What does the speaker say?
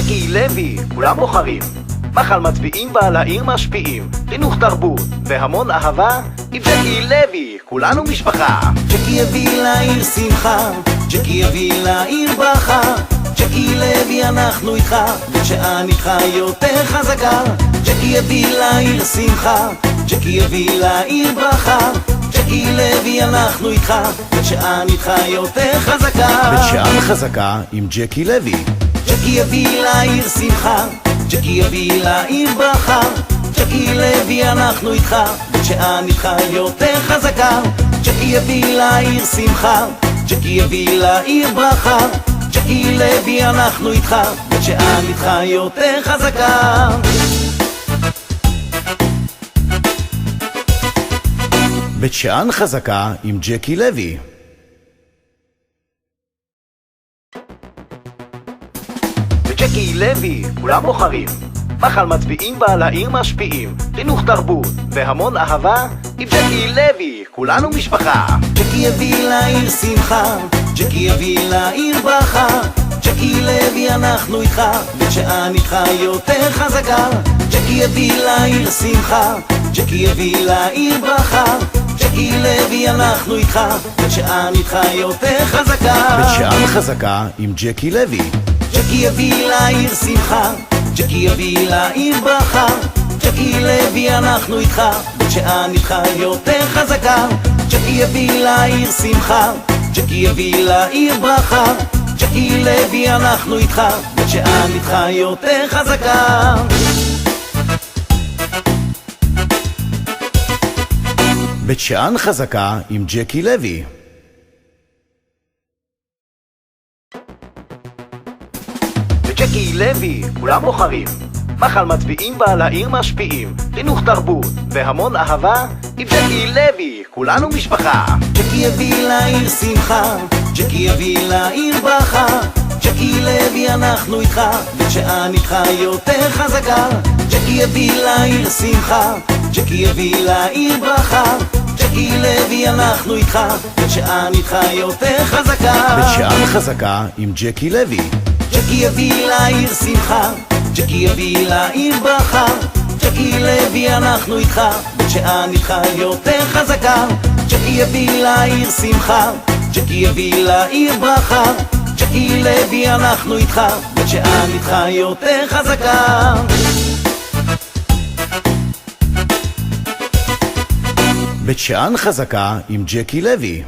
ג'קי לוי, כולם בוחרים. מחל מצביעים בה לעיר משפיעים. חינוך תרבות והמון אהבה. עם ג'קי לוי, כולנו משפחה. ג'קי יביא לעיר שמחה, ג'קי יביא לעיר ברכה. ג'קי לוי אנחנו איתך, בית שאן איתך יותר חזקה. ג'קי יביא לעיר שמחה, ג'קי יביא לעיר ברכה. ג'קי לוי אנחנו איתך, בית שאן איתך יותר חזקה. בית שאן חזקה עם ג'קי לוי. ג'קי יביא לעיר שמחה, ג'קי יביא לעיר ברכה. ג'קי לוי אנחנו איתך, בית שאן איתך יותר חזקה. ג'קי יביא לעיר שמחה, ג'קי יביא לעיר ברכה. ג'קי לוי אנחנו איתך, בית שאן איתך יותר חזקה. בית שאן חזקה עם ג'קי לוי. וג'קי לוי, כולם בוחרים. מחל מצביעים בה לעיר משפיעים. חינוך תרבות והמון אהבה. עם ג'קי לוי, כולנו משפחה. ג'קי יביא לעיר שמחה, ג'קי יביא לעיר ברכה. ג'קי לוי אנחנו איתך, בית שאן איתך יותר חזקה. ג'קי יביא לעיר שמחה, ג'קי יביא לעיר ברכה. ג'קי לוי אנחנו איתך, בית שאן איתך יותר חזקה. בית שאן חזקה עם ג'קי לוי. ג'קי יביא לעיר שמחה, ג'קי יביא לעיר ברכה. ג'קי לוי אנחנו איתך, בית שאן איתך יותר חזקה. ג'קי יביא לעיר שמחה, ג'קי יביא לעיר ברכה. ג'קי לוי אנחנו איתך, בית שאן איתך יותר חזקה. בית שאן חזקה עם ג'קי לוי. וג'קי לוי, כולם בוחרים. מחל מצביעים בה לעיר משפיעים. חינוך תרבות והמון אהבה. עם ג'קי לוי, כולנו משפחה. ג'קי יביא לעיר שמחה, ג'קי יביא לעיר ברכה. ג'קי לוי אנחנו איתך, בית שאן איתך יותר חזקה. ג'קי יביא לעיר שמחה, ג'קי יביא לעיר ברכה. ג'קי לוי אנחנו איתך, בית שאן איתך יותר חזקה. בית שאן חזקה עם ג'קי לוי. ג'קי יביא לעיר שמחה, ג'קי יביא לעיר ברכה. ג'קי לוי אנחנו איתך, בית שאן איתך יותר חזקה. ג'קי יביא לעיר שמחה, ג'קי יביא לעיר ברכה. ג'קי לוי אנחנו איתך, בית שאן איתך יותר חזקה. בית שאן חזקה עם ג'קי לוי.